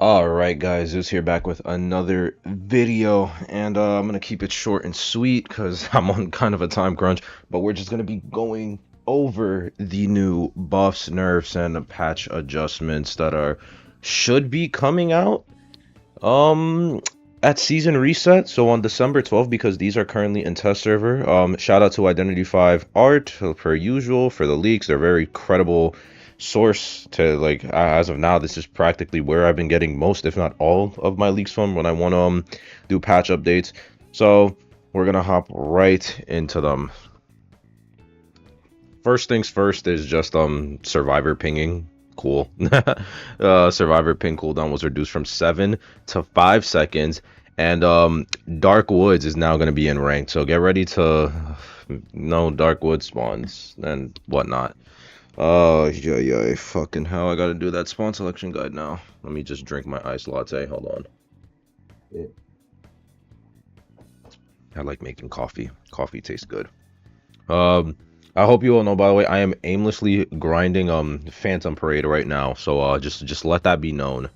Alright guys, Zeus here back with another video, and I'm gonna keep it short and sweet because I'm on kind of a time crunch, but we're just gonna be going over the new buffs, nerfs, and patch adjustments that are should be coming out um at season reset, so on December 12th, because these are currently in test server. Shout out to IdentityV art per usual for the leaks. They're very credible source to, like, as of now, this is practically where I've been getting most, if not all, of my leaks from when I want to do patch updates. So we're gonna hop right into them. First things first is just survivor pinging. Cool. Survivor ping cooldown was reduced from 7 to 5 seconds, and Dark Woods is now going to be in ranked, so get ready to know Dark Wood spawns and whatnot. Oh, yeah, fucking hell, I gotta do that spawn selection guide now. Let me just drink my iced latte. Hold on. Yeah. I like making coffee. Coffee tastes good. I hope you all know, by the way, I am aimlessly grinding Phantom Parade right now, so just let that be known.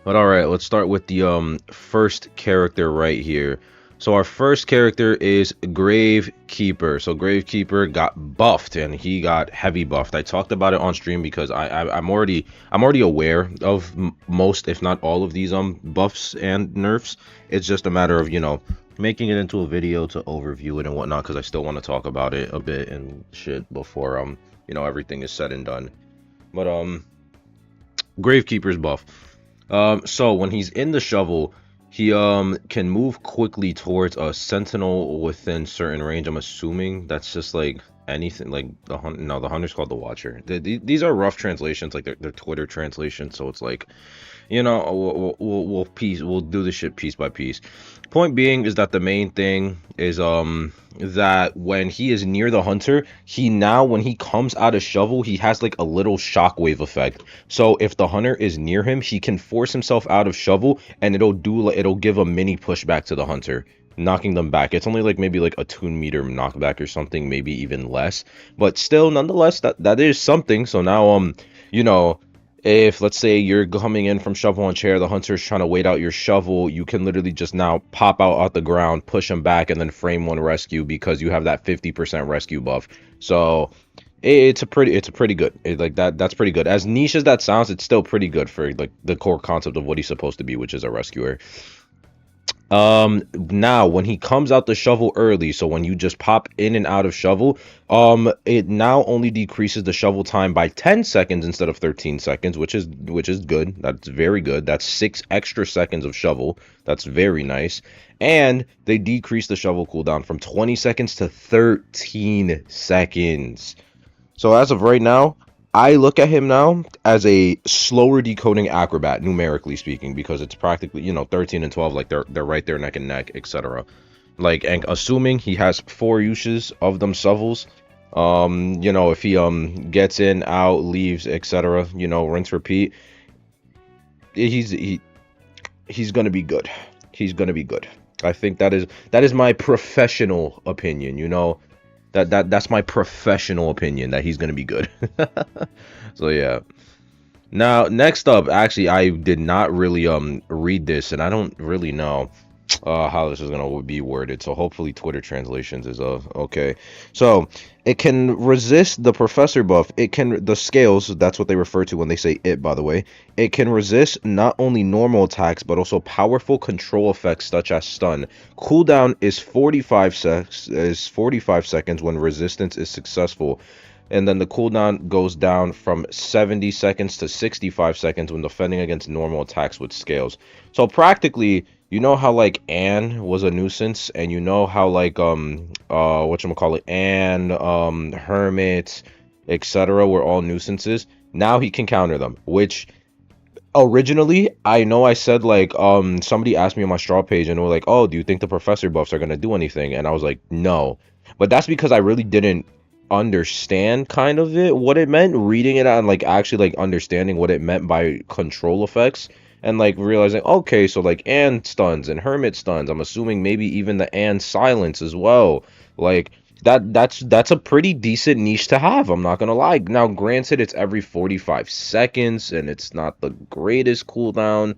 But all right, let's start with the first character right here. So our first character is Gravekeeper. So Gravekeeper got buffed, and he got heavy buffed. I talked about it on stream because I'm already aware of most, if not all, of these buffs and nerfs. It's just a matter of, making it into a video to overview it and whatnot, because I still want to talk about it a bit and shit before everything is said and done. But Gravekeeper's buff. So when he's in the shovel, he can move quickly towards a sentinel within certain range. I'm assuming that's just like anything, like the hunter. No, the hunter's called the Watcher. These are rough translations, like they're Twitter translations, so it's like, we'll do this shit piece by piece. Point being is that the main thing is that when he is near the hunter, when he comes out of shovel, he has like a little shockwave effect. So if the hunter is near him, he can force himself out of shovel, and it'll give a mini pushback to the hunter, knocking them back. It's only like maybe like a 2-meter knockback or something, maybe even less, but still, nonetheless, that is something. So now if, let's say, you're coming in from shovel on chair, the hunter's trying to wait out your shovel, you can literally just now pop out the ground, push him back, and then frame one rescue because you have that 50% rescue buff. So it's a pretty good, that's pretty good. As niche as that sounds, it's still pretty good for like the core concept of what he's supposed to be, which is a rescuer. Now when he comes out the shovel early, so when you just pop in and out of shovel, it now only decreases the shovel time by 10 seconds instead of 13 seconds, which is good. That's very good. That's 6 extra seconds of shovel. That's very nice. And they decrease the shovel cooldown from 20 seconds to 13 seconds. So as of right now, I look at him now as a slower decoding acrobat, numerically speaking, because it's practically, 13 and 12, like they're right there neck and neck, etc. Like, and assuming he has 4 uses of them shovels, if he gets in, out, leaves, etc., rinse, repeat, he's gonna be good. He's gonna be good. I think that is my professional opinion, that's my professional opinion, that he's gonna be good. So yeah. Now next up, actually, I did not really read this, and I don't really know how this is gonna be worded, so hopefully Twitter translations is okay. So it can resist the professor buff. The scales, that's what they refer to when they say it, by the way. It can resist not only normal attacks but also powerful control effects such as stun. Cooldown is 45 seconds when resistance is successful, and then the cooldown goes down from 70 seconds to 65 seconds when defending against normal attacks with scales. So practically, how like Anne was a nuisance, and how like whatchamacallit, Anne, Hermit, etc. were all nuisances. Now he can counter them, which originally, I know I said, like, somebody asked me on my straw page, and they were like, oh, do you think the professor buffs are gonna do anything? And I was like, no. But that's because I really didn't understand kind of what it meant, reading it out and like actually like understanding what it meant by control effects, and like realizing, okay, so like Anne stuns and Hermit stuns, I'm assuming maybe even the Anne silence as well, like That's a pretty decent niche to have. I'm not gonna lie. Now, granted, it's every 45 seconds, and it's not the greatest cooldown,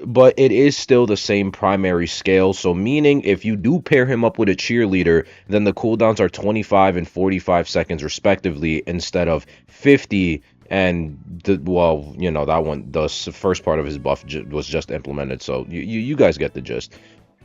but it is still the same primary scale. So, meaning if you do pair him up with a cheerleader, then the cooldowns are 25 and 45 seconds respectively, instead of 50. And well, you know, that one, the first part of his buff was just implemented. So you guys get the gist.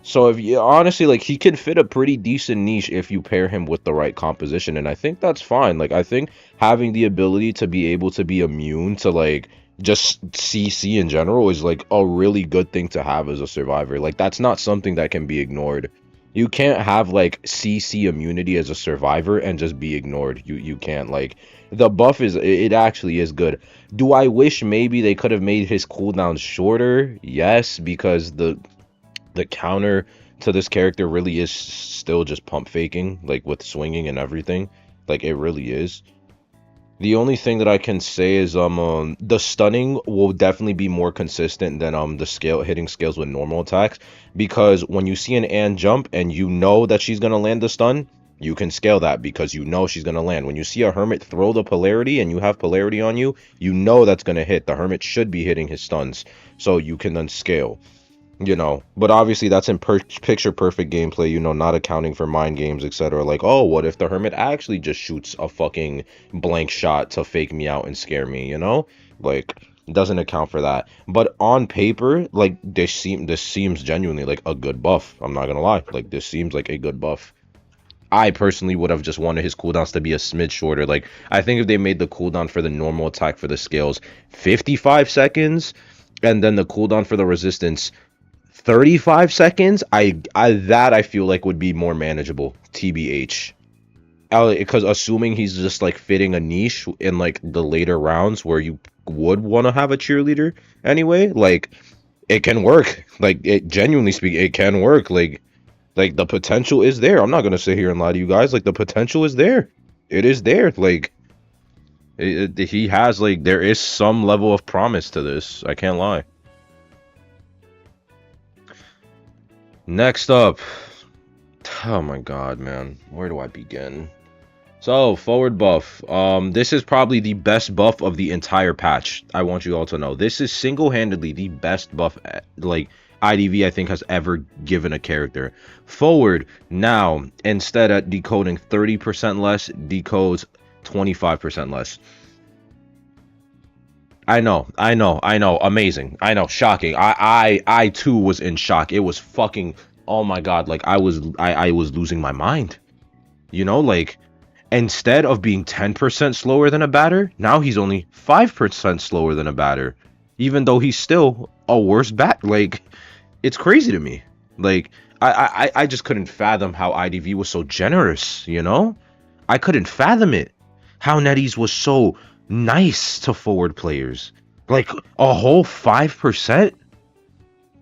So if you honestly, like, he can fit a pretty decent niche if you pair him with the right composition, and I think that's fine. Like, I think having the ability to be able to be immune to, like, just CC in general is like a really good thing to have as a survivor. Like, that's not something that can be ignored. You can't have like CC immunity as a survivor and just be ignored. You can't. Like, the buff is, it actually is good. Do I wish maybe they could have made his cooldown shorter? Yes, because the counter to this character really is still just pump faking, like with swinging and everything. Like, it really is. The only thing that I can say is the stunning will definitely be more consistent than the hitting scales with normal attacks, because when you see an Anne jump and you know that she's gonna land the stun, you can scale that because you know she's gonna land. When you see a Hermit throw the polarity and you have polarity on you, you know that's gonna hit. The Hermit should be hitting his stuns, so you can then scale. You know, but obviously that's in picture perfect gameplay, you know, not accounting for mind games, etc. Like, oh, what if the Hermit actually just shoots a fucking blank shot to fake me out and scare me, you know? Like, it doesn't account for that. But on paper, like, this seems genuinely like a good buff. I'm not gonna lie. Like, this seems like a good buff. I personally would have just wanted his cooldowns to be a smidge shorter. Like, I think if they made the cooldown for the normal attack for the scales 55 seconds, and then the cooldown for the resistance 35 seconds, I feel like would be more manageable, TBH. Because assuming he's just like fitting a niche in like the later rounds where you would want to have a cheerleader anyway, like, it can work. Like, it, genuinely speaking, it can work. Like the potential is there. I'm not gonna sit here and lie to you guys. Like, the potential is there. It is there. Like, he has, like, there is some level of promise to this. I can't lie. Next up, oh my god, man, where do I begin? So, forward buff. This is probably the best buff of the entire patch. I want you all to know. This is single-handedly the best buff, like, IDV I think has ever given a character. Forward, now, instead of decoding 30% less, decodes 25% less. I know, amazing. I know, shocking. I too was in shock. It was fucking, oh my god, like, I was losing my mind. You know, like, instead of being 10% slower than a batter, now he's only 5% slower than a batter, even though he's still a worse bat. Like, it's crazy to me. Like, I just couldn't fathom how IDV was so generous, you know? I couldn't fathom it. How netease was so nice to forward players. Like, a whole 5%?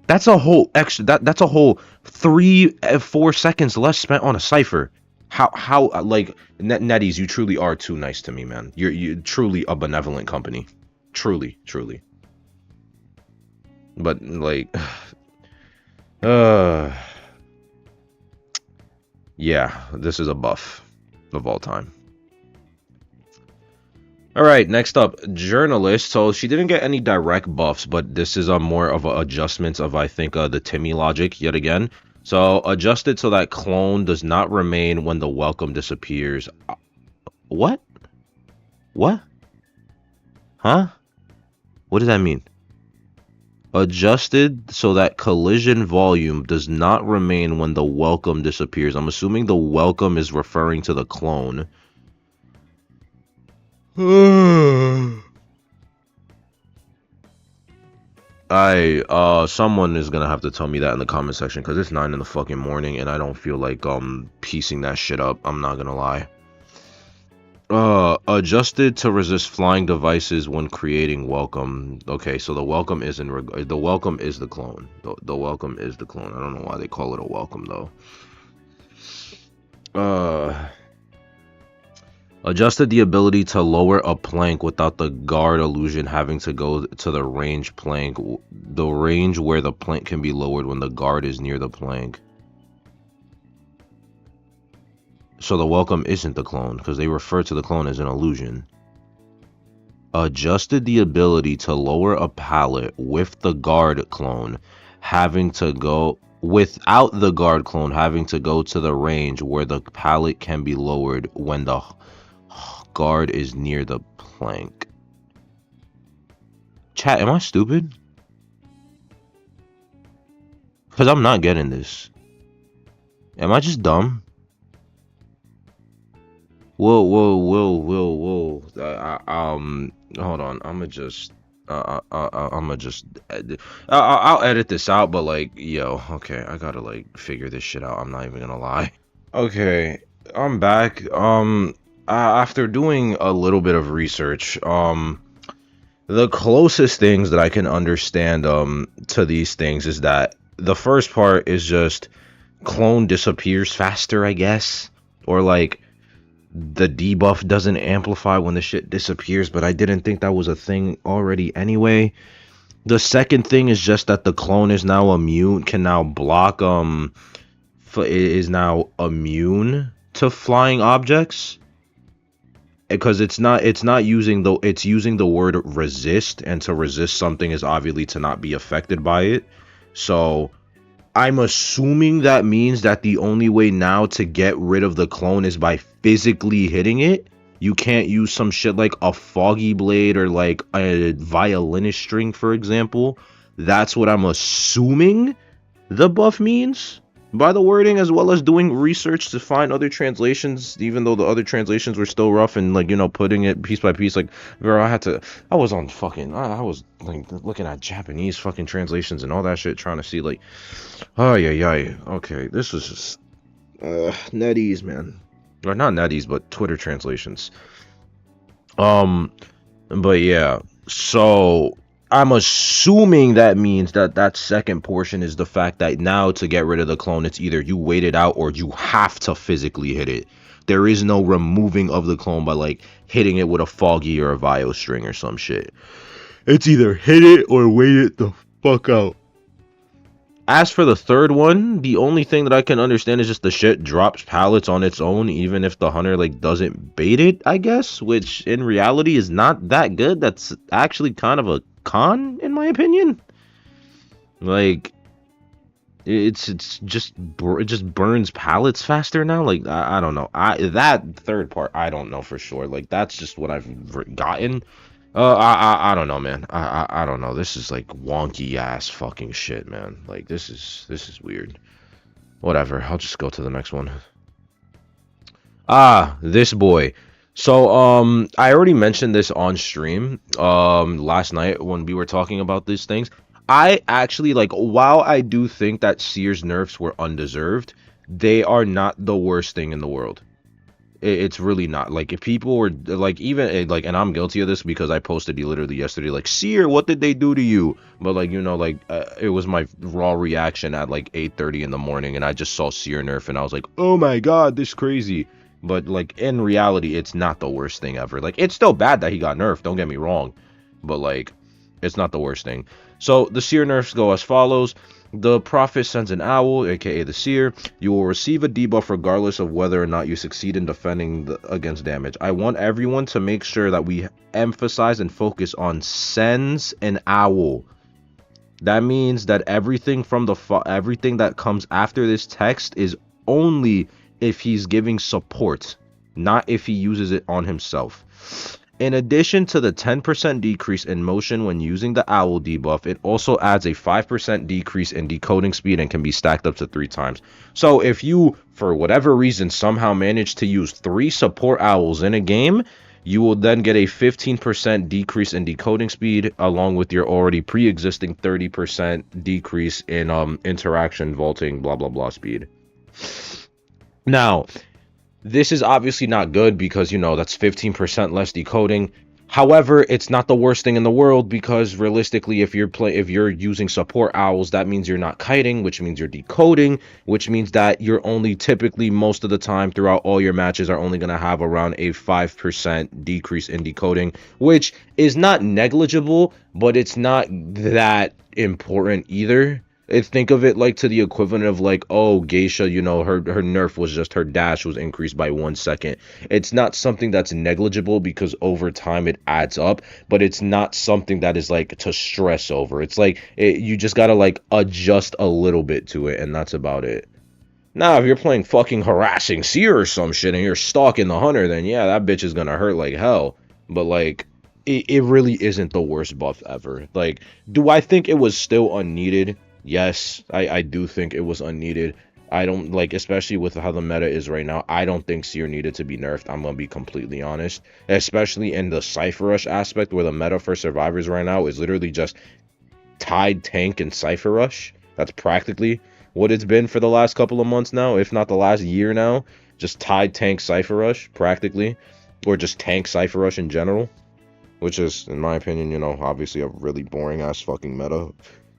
That's a whole extra, that's a whole 3-4 seconds less spent on a cipher. How like, netease, you truly are too nice to me, man. You're truly a benevolent company. Truly. But, like, yeah, this is a buff of all time. All right, next up, Journalist. So she didn't get any direct buffs, but this is a more of a adjustments of, I think, the Timmy logic yet again. So adjusted so that clone does not remain when the welcome disappears. What? What? Huh? What does that mean? Adjusted so that collision volume does not remain when the welcome disappears. I'm assuming the welcome is referring to the clone. Someone is gonna have to tell me that in the comment section, because it's 9 in the fucking morning and I don't feel like piecing that shit up. I'm not gonna lie. Adjusted to resist flying devices when creating welcome. Okay, so the welcome is the welcome is the clone. The welcome is the clone. I don't know why they call it a welcome though. Adjusted the ability to lower a plank without the guard illusion having to go to the range plank. The range where the plank can be lowered when the guard is near the plank. So the welcome isn't the clone, because they refer to the clone as an illusion. Adjusted the ability to lower a pallet with the guard clone, having to go without the guard clone having to go to the range where the pallet can be lowered when the guard is near the plank. Chat, am I stupid? Because I'm not getting this. Am I just dumb? Whoa. Hold on. I'll edit this out, but like, yo, okay, I gotta like figure this shit out. I'm not even gonna lie. Okay, I'm back. After doing a little bit of research, the closest things that I can understand, to these things is that the first part is just clone disappears faster, I guess, or like the debuff doesn't amplify when the shit disappears, but I didn't think that was a thing already anyway. The second thing is just that the clone is now immune, can now block, is now immune to flying objects. Because it's using the word resist, and to resist something is obviously to not be affected by it. So I'm assuming that means that the only way now to get rid of the clone is by physically hitting it. You can't use some shit like a foggy blade or like a violinist string, for example. That's what I'm assuming the buff means by the wording, as well as doing research to find other translations, even though the other translations were still rough, and like, you know, putting it piece by piece. Like, bro, I was like looking at Japanese fucking translations and all that shit, trying to see like, oh yeah, okay, this was just netease, man, or not netease, but Twitter translations. But yeah, so I'm assuming that means that second portion is the fact that now to get rid of the clone, it's either you wait it out or you have to physically hit it. There is no removing of the clone by like hitting it with a foggy or a vio string or some shit. It's either hit it or wait it the fuck out. As for the third one, the only thing that I can understand is just the shit drops pallets on its own, even if the hunter like doesn't bait it, I guess, which in reality is not that good. That's actually kind of a con, in my opinion. Like, it just burns pallets faster now. Like, I don't know. That third part, I don't know for sure. Like, that's just what I've gotten. I don't know, man. I don't know. This is like wonky ass fucking shit, man. Like, this is weird. Whatever. I'll just go to the next one. This boy. So, I already mentioned this on stream, last night when we were talking about these things. I actually, like, while I do think that Seer's nerfs were undeserved, they are not the worst thing in the world. It's really not. Like, if people were like, even like, and I'm guilty of this because I posted literally yesterday, like, Seer, what did they do to you? But like, you know, like, it was my raw reaction at like 8:30 in the morning, and I just saw Seer nerf, and I was like, oh my god, this is crazy. But like, in reality, it's not the worst thing ever. Like, it's still bad that he got nerfed, don't get me wrong, but like, it's not the worst thing. So the Seer nerfs go as follows. The Prophet sends an owl, aka the Seer. You will receive a debuff regardless of whether or not you succeed in defending against damage. I want everyone to make sure that we emphasize and focus on sends an owl. That means that everything from everything that comes after this text is only if he's giving support, not if he uses it on himself. In addition to the 10% decrease in motion when using the owl debuff, it also adds a 5% decrease in decoding speed and can be stacked up to 3 times. So if you, for whatever reason, somehow manage to use 3 support owls in a game, you will then get a 15% decrease in decoding speed, along with your already pre-existing 30% decrease in interaction, vaulting, blah blah blah speed. Now, this is obviously not good because, you know, that's 15% less decoding. However, it's not the worst thing in the world because realistically, if you're using support owls, that means you're not kiting, which means you're decoding, which means that you're only typically most of the time throughout all your matches are only going to have around a 5% decrease in decoding, which is not negligible, but it's not that important either. Think of it like to the equivalent of like, oh, Geisha, you know, her nerf was just her dash was increased by 1 second. It's not something that's negligible because over time it adds up, but it's not something that is like to stress over. It's like you just gotta like adjust a little bit to it, and that's about it. Now, if you're playing fucking harassing Seer or some shit and you're stalking the hunter, then yeah, that bitch is gonna hurt like hell. But like, it really isn't the worst buff ever. Like, do I think it was still unneeded? Yes, I do think it was unneeded. I don't like, especially with how the meta is right now, I don't think Seer needed to be nerfed. I'm gonna be completely honest. Especially in the Cypher Rush aspect, where the meta for survivors right now is literally just Tide, Tank, and Cypher Rush. That's practically what it's been for the last couple of months now, if not the last year now. Just Tide, Tank, Cypher Rush, practically. Or just Tank, Cypher Rush in general. Which is, in my opinion, you know, obviously a really boring ass fucking meta.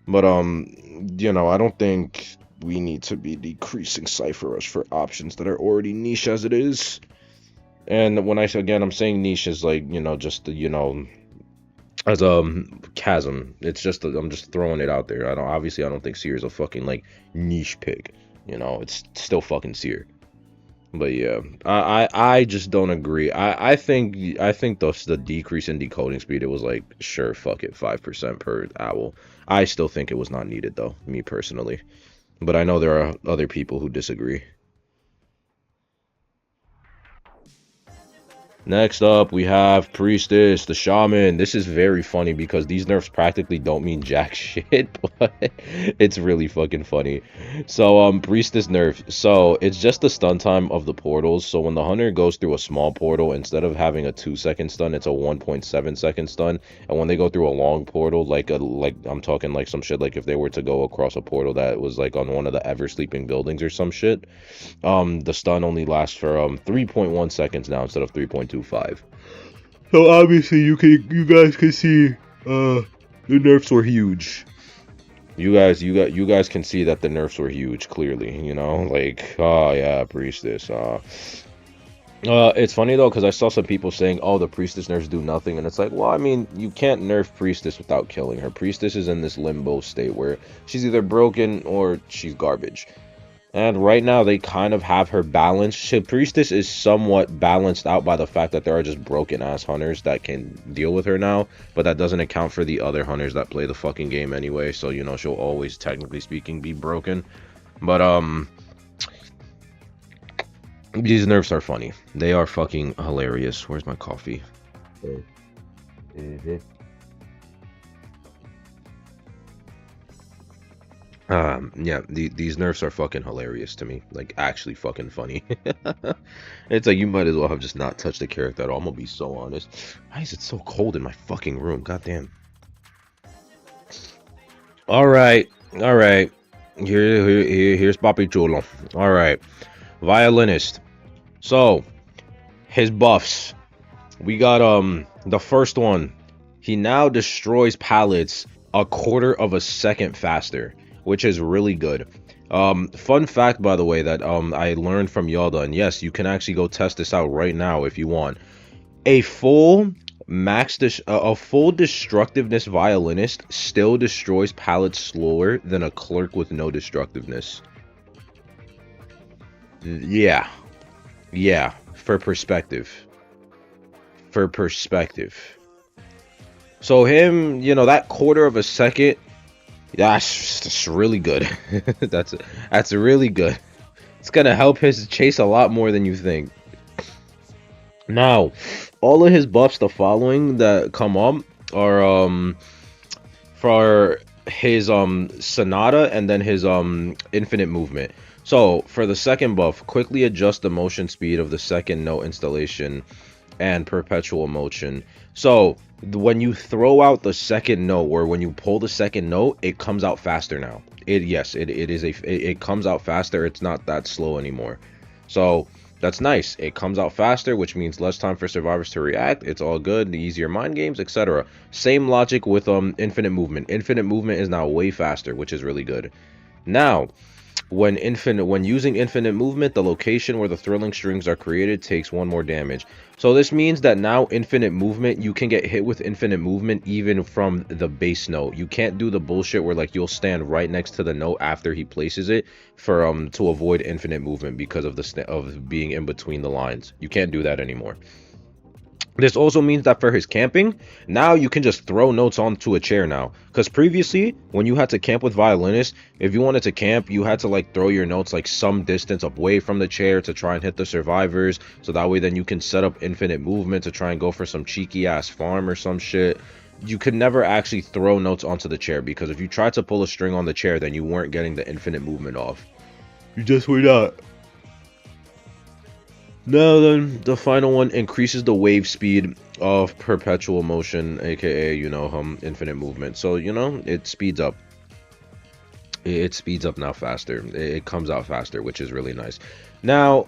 But, you know, I don't think we need to be decreasing Cypher Rush for options that are already niche as it is. And when I say, again, I'm saying niche is like, you know, just, you know, as a chasm. It's just, I'm just throwing it out there. I don't think Seer is a fucking, like, niche pick. You know, it's still fucking Seer. But yeah, I just don't agree. I think the decrease in decoding speed, it was like, sure, fuck it, 5% per owl. I still think it was not needed though, me personally. But I know there are other people who disagree. Next up, we have Priestess, the Shaman. This is very funny because these nerfs practically don't mean jack shit, but it's really fucking funny. So, Priestess nerf. So, it's just the stun time of the portals. So, when the hunter goes through a small portal, instead of having a 2-second stun, it's a 1.7-second stun. And when they go through a long portal, like I'm talking like some shit, like if they were to go across a portal that was like on one of the ever sleeping buildings or some shit, the stun only lasts for 3.1 seconds now instead of 3.25. So obviously you guys can see the nerfs were huge. You guys can see that the nerfs were huge, clearly, you know, like, oh yeah, Priestess. It's funny though, because I saw some people saying, oh, the Priestess nerfs do nothing, and it's like, well, I mean, you can't nerf Priestess without killing her. Priestess is in this limbo state where she's either broken or she's garbage. And right now, they kind of have her balanced. Priestess is somewhat balanced out by the fact that there are just broken-ass hunters that can deal with her now. But that doesn't account for the other hunters that play the fucking game anyway. So, you know, she'll always, technically speaking, be broken. But, these nerfs are funny. They are fucking hilarious. Where's my coffee? Yeah, these nerfs are fucking hilarious to me. Like, actually fucking funny. It's like, you might as well have just not touched the character at all. I'm gonna be so honest. Why is it so cold in my fucking room? Goddamn. Alright. Here's Papi Chulo. Alright. Violinist. So, his buffs. We got, the first one. He now destroys pallets a quarter of a second faster, which is really good. Fun fact, by the way, that I learned from Yalda, and yes, you can actually go test this out right now if you want. A full destructiveness violinist still destroys pallets slower than a clerk with no destructiveness. Yeah, for perspective. So him, you know, that quarter of a second. That's really good. that's really good. It's gonna help his chase a lot more than you think. Now, all of his buffs, the following that come up are for his Sonata and then his infinite movement. So for the second buff, quickly adjust the motion speed of the second note installation and perpetual motion. So when you throw out the second note, or when you pull the second note, it comes out faster now. It comes out faster. It's not that slow anymore. So that's nice. It comes out faster, which means less time for survivors to react. It's all good. The easier mind games, etc. Same logic with infinite movement. Infinite movement is now way faster, which is really good. Now, When using infinite movement, the location where the thrilling strings are created takes 1 more damage. So this means that now infinite movement, you can get hit with infinite movement even from the base note. You can't do the bullshit where like you'll stand right next to the note after he places it for to avoid infinite movement because of of being in between the lines. You can't do that anymore. This also means that for his camping, now you can just throw notes onto a chair now. Because previously, when you had to camp with Violinist, if you wanted to camp, you had to like throw your notes like some distance away from the chair to try and hit the survivors. So that way then you can set up infinite movement to try and go for some cheeky ass farm or some shit. You could never actually throw notes onto the chair because if you tried to pull a string on the chair, then you weren't getting the infinite movement off. You just were not. Now then, the final one increases the wave speed of perpetual motion, aka, you know, infinite movement. So, you know, it speeds up. It speeds up now faster. It comes out faster, which is really nice. Now,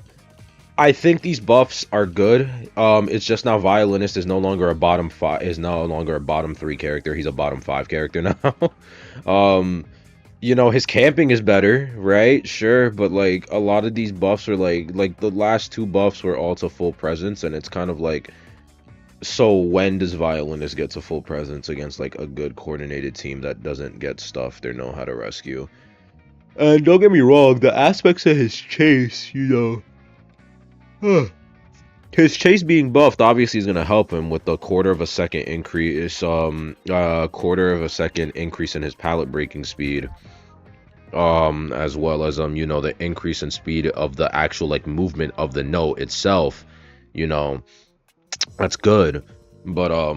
I think these buffs are good. It's just now Violinist is no longer a bottom 5, is no longer a bottom 3 character. He's a bottom 5 character now. You know, his camping is better, right? Sure, but like a lot of these buffs are like the last 2 buffs were all to full presence, and it's kind of like, so when does Violinist get to full presence against like a good coordinated team that doesn't get stuffed or know how to rescue? And don't get me wrong, the aspects of his chase, you know, his chase being buffed obviously is going to help him with the quarter of a second increase, quarter of a second increase in his pallet breaking speed, as well as you know, the increase in speed of the actual like movement of the note itself. You know, that's good, but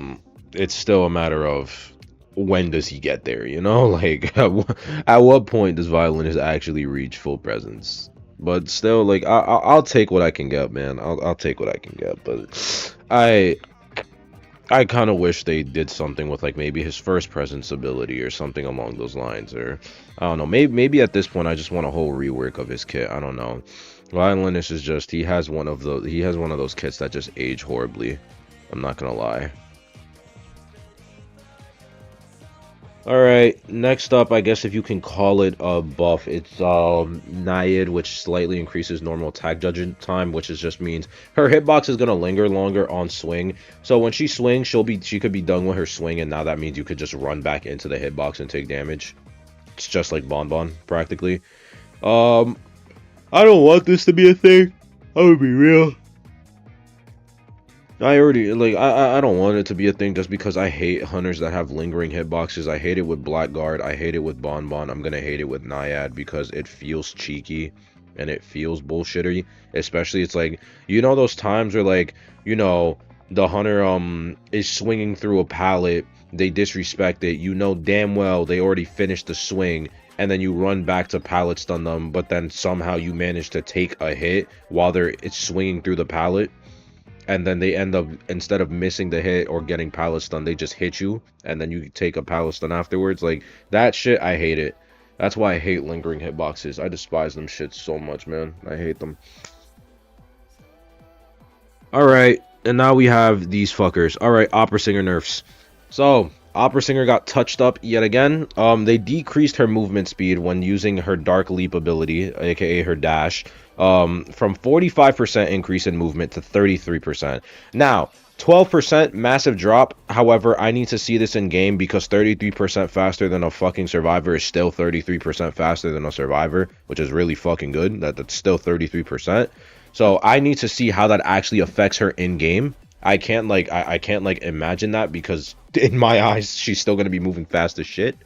it's still a matter of when does he get there, you know, like at what point does Violinist actually reach full presence? But still, like, I'll take what I can get, man. I'll take what I can get. But I kind of wish they did something with like maybe his first presence ability or something along those lines. Or I don't know. Maybe at this point I just want a whole rework of his kit. I don't know. Violinist is just, he has one of those kits that just age horribly. I'm not gonna lie. Alright, next up, I guess if you can call it a buff, it's Naiad, which slightly increases normal attack judgment time, which just means her hitbox is gonna linger longer on swing. So when she swings, she could be done with her swing, and now that means you could just run back into the hitbox and take damage. It's just like Bonbon, practically. I don't want this to be a thing. I would be real. I already, like, I don't want it to be a thing just because I hate hunters that have lingering hitboxes. I hate it with Blackguard. I hate it with Bonbon. I'm gonna hate it with Naiad because it feels cheeky and it feels bullshittery. Especially, it's like, you know those times where, like, you know, the hunter is swinging through a pallet, they disrespect it, you know damn well they already finished the swing, and then you run back to pallet stun them, but then somehow you manage to take a hit while it's swinging through the pallet. And then they end up, instead of missing the hit or getting pallet stun, they just hit you, and then you take a pallet stun afterwards. Like, that shit, I hate it. That's why I hate lingering hitboxes. I despise them shit so much, man. I hate them. Alright, and now we have these fuckers. Alright, Opera Singer nerfs. So, Opera Singer got touched up yet again. They decreased her movement speed when using her Dark Leap ability, aka her dash. From 45% increase in movement to 33%. Now, 12% massive drop. However, I need to see this in game because 33% faster than a fucking survivor is still 33% faster than a survivor, which is really fucking good. That's still 33%. So I need to see how that actually affects her in game. I can't like imagine that because in my eyes she's still gonna be moving fast as shit.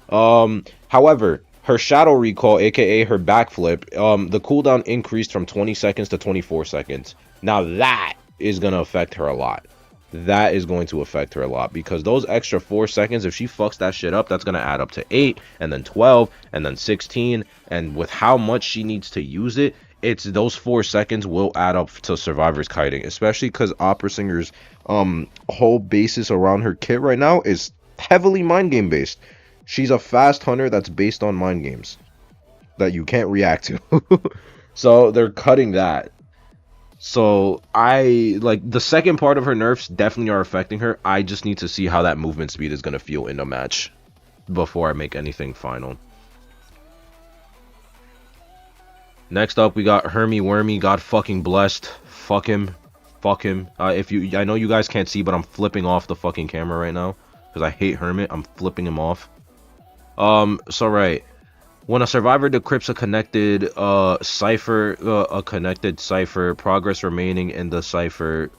However, her shadow recall, aka her backflip, the cooldown increased from 20 seconds to 24 seconds. Now that is going to affect her a lot. That is going to affect her a lot because those extra 4 seconds, if she fucks that shit up, that's going to add up to 8 and then 12 and then 16. And with how much she needs to use it, it's those 4 seconds will add up to Survivor's kiting, especially because Opera Singer's whole basis around her kit right now is heavily mind game based. She's a fast hunter that's based on mind games that you can't react to. So they're cutting that. So I like the second part of her nerfs definitely are affecting her. I just need to see how that movement speed is going to feel in a match before I make anything final. Next up, we got Hermie Wormy. God fucking blessed. Fuck him. Fuck him. I know you guys can't see, but I'm flipping off the fucking camera right now because I hate Hermit. I'm flipping him off. So right. When a survivor decrypts a connected cipher, progress remaining in the cipher,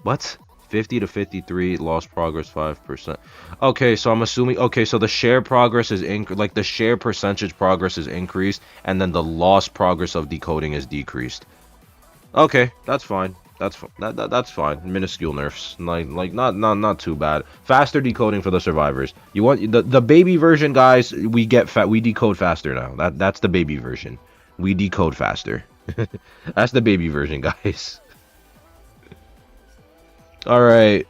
what? 50 to 53, lost progress 5%. Okay, so I'm assuming, okay, so the share progress is like the share percentage progress is increased, and then the lost progress of decoding is decreased. Okay, that's fine. That's fine. Minuscule nerfs, like not too bad. Faster decoding for the survivors. You want the baby version, guys? We decode faster now. That's the baby version. We decode faster. That's the baby version, guys. All right.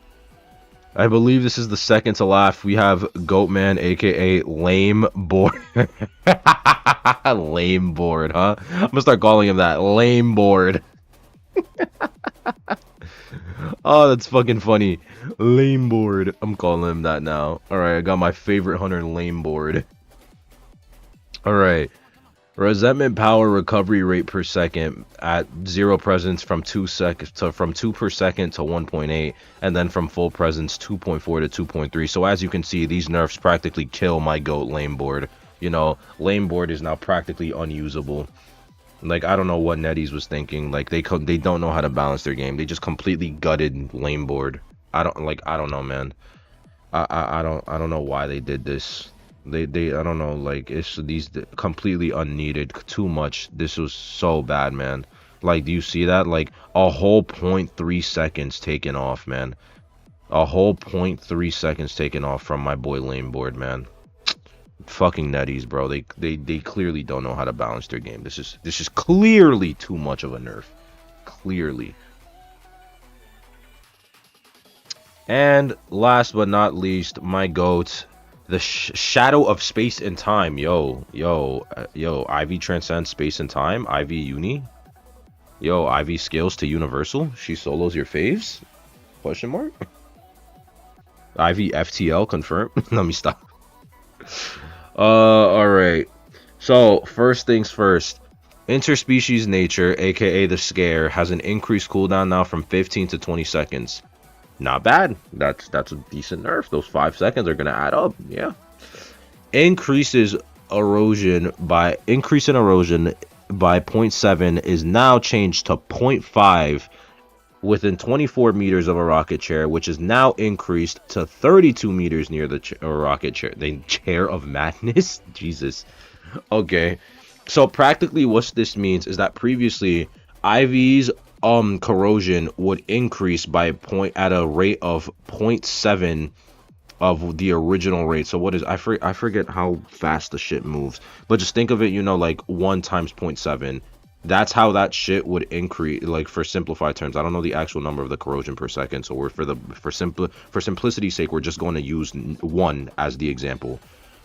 I believe this is the second to last. We have Goatman, aka Lame Board. Lame Board, huh? I'm gonna start calling him that. Lame Board. Oh, that's fucking funny. Lame Board. I'm calling him that now. Alright, I got my favorite hunter, Lame Board. Alright. Resentment power recovery rate per second at 0 presence from 2 seconds to from 2 per second to 1.8, and then from full presence 2.4 to 2.3. So as you can see, these nerfs practically kill my goat Lame Board. You know, Lame Board is now practically unusable. Like, I don't know what netease was thinking. Like, they don't know how to balance their game. They just completely gutted Lame Board. I don't know, man. I don't know why they did this. I don't know, like, it's these completely unneeded, too much. This was so bad, man. Like, do you see that? Like, a whole 0.3 seconds taken off, man. A whole 0.3 seconds taken off from my boy Lame Board, man. Fucking netease, bro. They clearly don't know how to balance their game. This is clearly too much of a nerf. Clearly. And last but not least, my goat, the Shadow of Space and Time. Yo, Ivy transcends space and time. Ivy uni. Yo, Ivy scales to universal. She solos your faves? Question mark. Ivy FTL confirmed. Let me stop. Alright. So, first things first. Interspecies nature, aka the scare, has an increased cooldown now from 15 to 20 seconds. Not bad. That's a decent nerf. Those 5 seconds are gonna add up. Yeah. Increase in erosion by 0.7 is now changed to 0.5 within 24 meters of a rocket chair, which is now increased to 32 meters near the rocket chair. The chair of madness? Jesus. Okay. So practically what this means is that previously IV's corrosion would increase by at a rate of 0.7 of the original rate. So what is, I forget how fast the shit moves, but just think of it, you know, like 1 times 0.7. That's how that shit would increase, like, for simplified terms. I don't know the actual number of the corrosion per second, so we're for simplicity's sake, we're just going to use 1 as the example.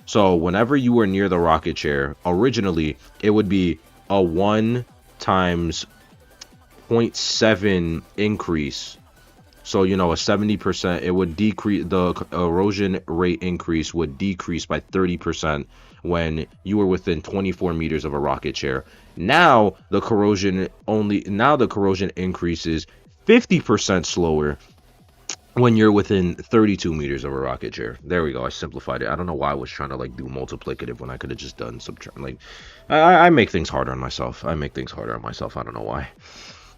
So whenever you were near the rocket chair, originally it would be a 1 times 0.7 increase. So, you know, a 70%, it would decrease, the erosion rate increase would decrease by 30% when you were within 24 meters of a rocket chair. Now the corrosion increases 50% slower when you're within 32 meters of a rocket chair. There we go. I simplified it. I don't know why I was trying to like do multiplicative when I could have just done subtract. Like, I make things harder on myself. I don't know why.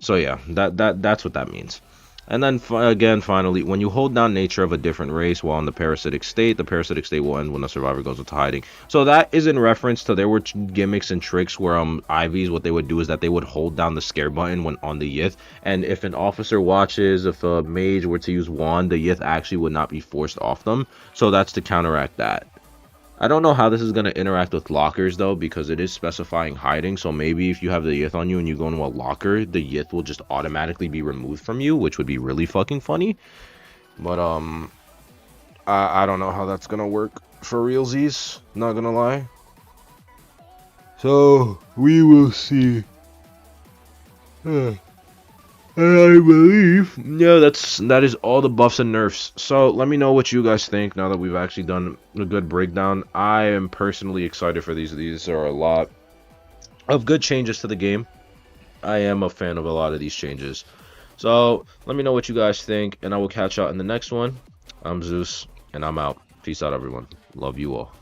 So yeah, that's what that means. And then again, finally, when you hold down nature of a different race while in the parasitic state will end when the survivor goes into hiding. So that is in reference to, there were gimmicks and tricks where IVs, what they would do is that they would hold down the scare button when on the Yith, and if an officer watches, if a mage were to use wand, the Yith actually would not be forced off them. So that's to counteract that. I don't know how this is going to interact with lockers, though, because it is specifying hiding. So maybe if you have the Yith on you and you go into a locker, the Yith will just automatically be removed from you, which would be really fucking funny. But, I don't know how that's going to work for realsies, not going to lie. So, we will see. I believe. Yeah, that is all the buffs and nerfs. So let me know what you guys think now that we've actually done a good breakdown. I am personally excited for these. These are a lot. of good changes to the game. I am a fan of a lot of these changes. So let me know what you guys think, and I will catch y'all in the next one. I'm Zeus, and I'm out. Peace out, everyone. Love you all.